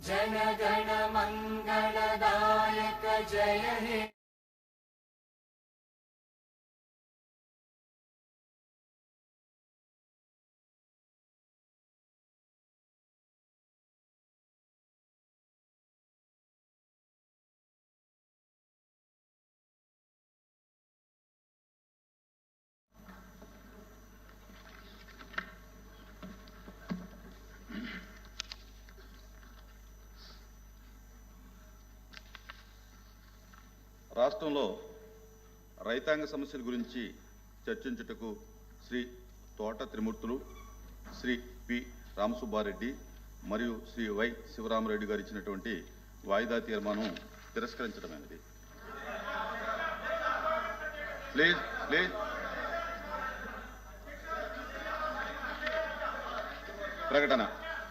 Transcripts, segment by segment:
जनगण मंगलदायक जय हे। రాష్ట్రంలో రైతాంగ సమస్యల గురించి చర్చించుటకు శ్రీ తోట త్రిమూర్తులు, శ్రీ పి రామసుబ్బారెడ్డి మరియు శ్రీ వై శివరామరెడ్డి గారు ఇచ్చినటువంటి వాయిదా తీర్మానం తిరస్కరించడమైనది. ప్లీజ్ ప్లీజ్ ప్రకటన.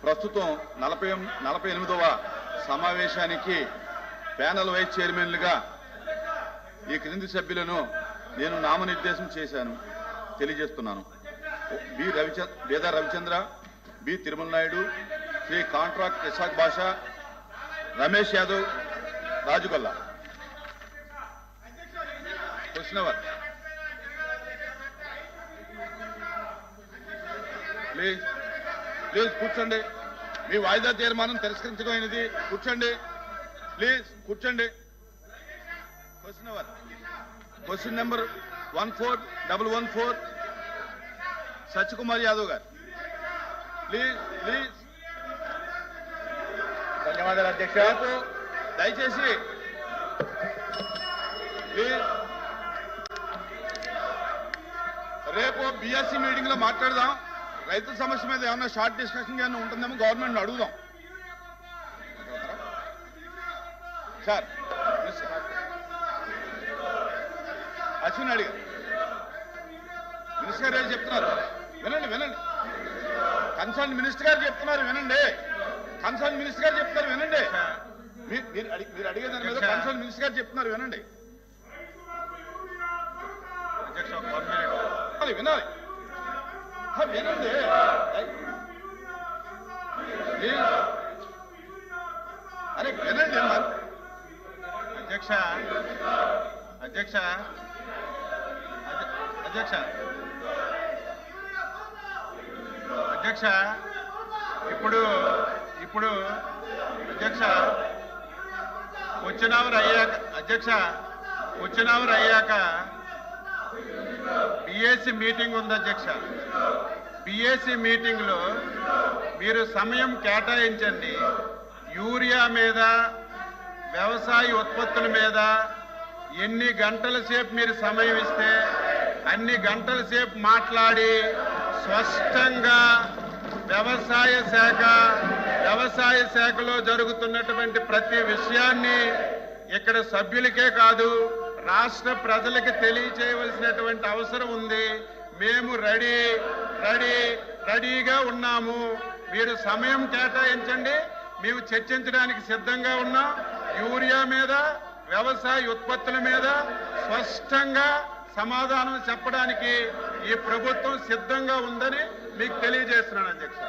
ప్రస్తుతం 48వ సమావేశానికి ప్యానెల్ వైస్ చైర్మన్లుగా ఈ క్రింది సభ్యులను నేను నామనిర్దేశం చేశాను, తెలియజేస్తున్నాను. బేదా రవిచంద్ర, బి తిరుమల నాయుడు, శ్రీ కాంట్రాక్ట్ Isaq Basha, Ramesh Yadav, Rajugalla. Question hour. Please please కూర్చోండి. మీ వాయిదా తీర్మానం తిరస్కరించడం అయినది. కూర్చోండి ప్లీజ్, కూర్చోండి. Question hour. Question number 14114 Satyakumar Yadav గారు. Please please. ధన్యవాదాలు అధ్యక్ష. దయచేసి ప్లీజ్ రేపు బిఎస్సి మీటింగ్ లో మాట్లాడదాం. రైతు సమస్య మీద ఏమన్నా షార్ట్ డిస్కషన్ ఏమైనా ఉంటుందేమో గవర్నమెంట్ అడుగుదాం సార్. అశ్విన్ అడిగారు. మినిస్టర్ గారు చెప్తున్నారు, వినండి వినండి. కన్సర్న్ మినిస్టర్ గారు చెప్తున్నారు, వినండి. కన్సర్న్ మినిస్టర్ గారు చెప్తున్నారు, వినండి. మీరు అడిగేదాని మీద కన్సర్న్ మినిస్టర్ గారు చెప్తున్నారు, వినండి. వినాలి వినండి. అరే వినండి. అధ్యక్ష అధ్యక్ష అధ్యక్ష అధ్యక్ష ఇప్పుడు అధ్యక్ష క్వశ్చన్ అవర్ అయ్యాక బిఎస్సి మీటింగ్ ఉంది అధ్యక్ష. బిఎస్సి మీటింగ్ లో మీరు సమయం కేటాయించండి. యూరియా మీద, వ్యవసాయ ఉత్పత్తుల మీద ఎన్ని గంటల సేపు మీరు సమయం ఇస్తే అన్ని గంటల సేపు మాట్లాడి స్పష్టంగా వ్యవసాయ శాఖలో జరుగుతున్నటువంటి ప్రతి విషయాన్ని ఇక్కడ సభ్యులకే కాదు రాష్ట్ర ప్రజలకు తెలియచేయవలసినటువంటి అవసరం ఉంది. మేము రెడీగా ఉన్నాము. మీరు సమయం కేటాయించండి, మేము చర్చించడానికి సిద్ధంగా ఉన్నాం. యూరియా మీద, వ్యవసాయ ఉత్పత్తుల మీద స్పష్టంగా సమాధానం చెప్పడానికి ఈ ప్రభుత్వం సిద్ధంగా ఉందని మీకు తెలియజేస్తున్నాను అధ్యక్ష.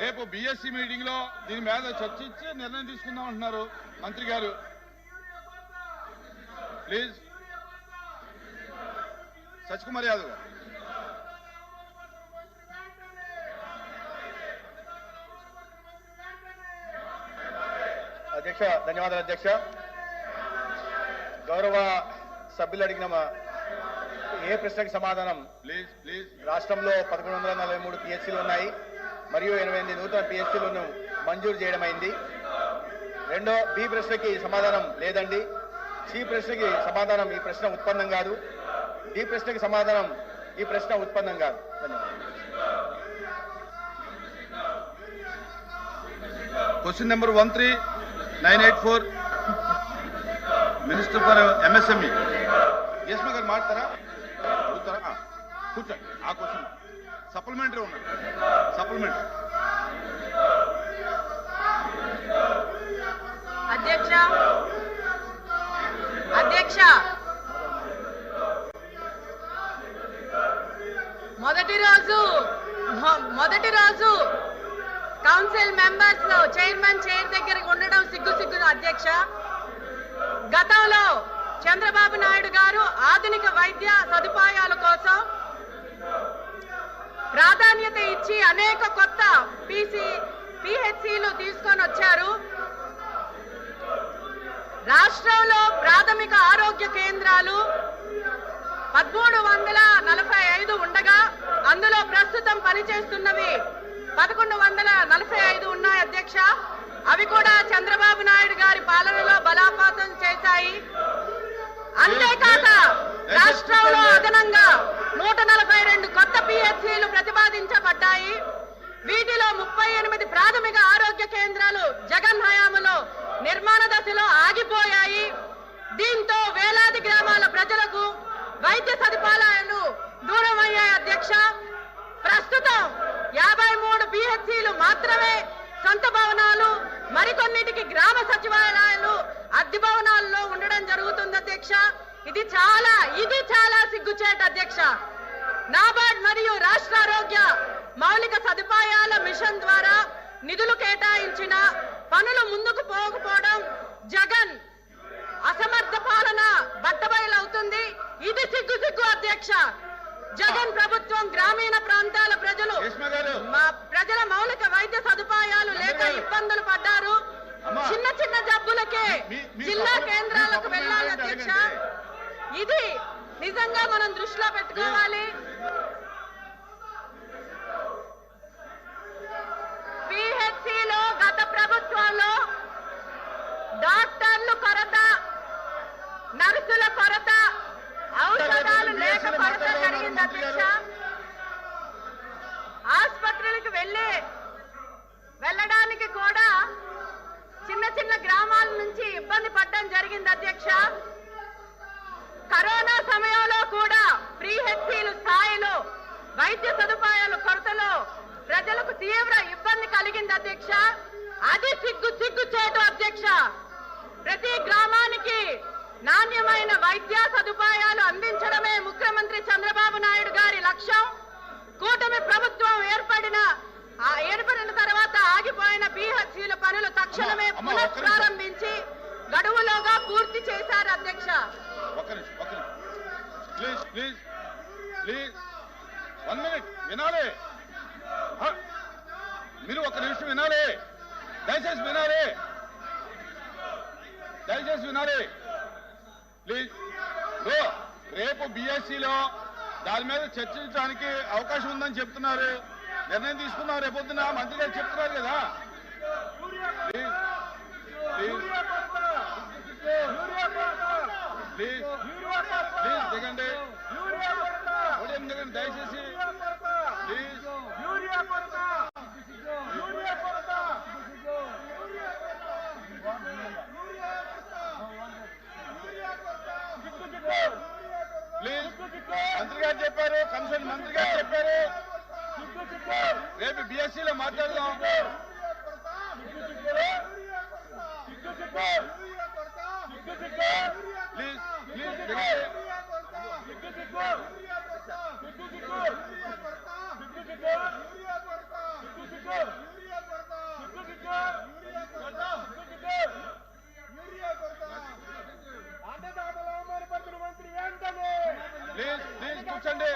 రేపు బిఎస్సి మీటింగ్ లో దీని మీద చర్చించి నిర్ణయం తీసుకుందాం అంటున్నారు మంత్రి గారు. ప్లీజ్. సత్యకుమార్ యాదవ్ గారు. అధ్యక్ష ధన్యవాదాలు అధ్యక్ష. గౌరవ సభ్యులు అడిగిన ఏ ప్రశ్నకి సమాధానం. Please please. రాష్ట్రంలో 1143 పిఎస్సీలు ఉన్నాయి మరియు 88 నూతన పిఎస్సీలను మంజూరు చేయడమైంది. రెండో బి ప్రశ్నకి సమాధానం లేదండి. సి ప్రశ్నకి సమాధానం ఈ ప్రశ్న ఉత్పన్నం కాదు. డి ప్రశ్నకి సమాధానం ఈ ప్రశ్న ఉత్పన్నం కాదు. Question number 13984 minister for MSME. యశ్మ గారు మాట్లాడతారా? అడుగుతారా? కూర్చోండి. ఆ క్వశ్చన్ సప్లిమెంటరీ ఉన్నది. సప్లిమెంటరీ. అధ్యక్ష మొదటి రోజు కౌన్సిల్ మెంబర్స్ చైర్మన్ చైర్ దగ్గర ఉండడం సిగ్గు అధ్యక్ష. గతంలో చంద్రబాబు నాయుడు గారు ఆధునిక వైద్య సదుపాయాల కోసం ప్రాధాన్యత ఇచ్చి అనేక కొత్త పిహెచ్సిలు తీసుకొని వచ్చారు. రాష్ట్రంలో ప్రాథమిక ఆరోగ్య కేంద్రాలు 1345 ఉండగా అందులో ప్రస్తుతం పనిచేస్తున్నవి 1145 ఉన్నాయి అధ్యక్ష. అవి కూడా చంద్రబాబు నాయుడు గారి పాలనలో బలోపేతం చేశాయి. అంతేకాక రాష్ట్రంలో అదనంగా 142 కొత్త పిహెచ్సిలు ప్రతిపాదించబడ్డాయి. వీటిలో 38 ప్రాథమిక ఆరోగ్య కేంద్రాలు జగన్ హయాంలో నిర్మాణ దశలో ఆగిపోయాయి. దీంతో వేలాది గ్రామాల ప్రజలకు వైద్య సదుపాయాలు దూరమయ్యాయి అధ్యక్ష. ప్రస్తుతం 53 పిహెచ్సిలు మాత్రమే సొంత భవనాలు, మరికొన్నిటికి గ్రామ సచివాలయాలు అద్దె భవనాల్లో ఉండడం జరుగుతుంది అధ్యక్ష. ఇది చాలా సిగ్గుచేట అధ్యక్ష. నాబార్డ్ మరియు రాష్ట్ర ఆరోగ్య మౌలిక సదుపాయాల మిషన్ ద్వారా నిధులు కేటాయించిన పనులు ముందుకు పోకపోవడం జగన్ అసమర్థ పాలన బట్టబయలవుతుంది. ఇది సిగ్గు అధ్యక్ష. జగన్ ప్రభుత్వం గ్రామీణ ప్రాంతాల ప్రజల మౌలిక వైద్య సదుపాయాలు లేక ఇబ్బందులు పడ్డారు. చిన్న జబ్బులకే జిల్లా కేంద్రాలకు వెళ్ళాలి అధ్యక్ష. ఇది నిజంగా మనం దృష్టిలో పెట్టుకోవాలి. పిహెచ్సిలో గత ప్రభుత్వంలో డాక్టర్లు కొరత, నర్సుల కొరత, ఔషధాలు లేక కొరత జరిగింది అధ్యక్ష. ఆసుపత్రులకు వెళ్ళడానికి కూడా చిన్న గ్రామాల నుంచి ఇబ్బంది పడడం జరిగింది అధ్యక్ష. కరోనా సమయంలో కూడా పిహెచ్సిలు స్థాయిలో వైద్య సదుపాయాల కొరతలో ప్రజలకు తీవ్ర ఇబ్బంది కలిగింది అధ్యక్ష. అది సిగ్గుచేటు అధ్యక్ష. ప్రతి గ్రామానికి నాణ్యమైన వైద్య సదుపాయాలు అందించడమే ముఖ్యమంత్రి చంద్రబాబు నాయుడు గారి లక్ష్యం. కూటమి ప్రభుత్వం ఏర్పడిన తర్వాత ఆగిపోయిన పిహెచ్సిల పనులు తక్షణమే పునఃప్రారంభించి గడువులోగా పూర్తి చేశారు అధ్యక్ష. వినాలి, మీరు ఒక నిమిషం వినాలి, దయచేసి వినాలి ప్లీజ్. రేపు బిఎస్సిలో దాని మీద చర్చించడానికి అవకాశం ఉందని చెప్తున్నారు. నిర్ణయం తీసుకున్నారు రేపొద్దున మంత్రి గారు చెప్తున్నారు కదా. ప్లీజ్ దిగండి, దయచేసి ప్లీజ్. మంత్రి గారు చెప్పారు, కన్సర్న్ మంత్రి గారు చెప్పారు, రేపు బిఎస్సిలో మాట్లాడదాం. ప్లీజ్ కూర్చోండి.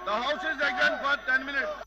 The house is adjourned for 10 minutes.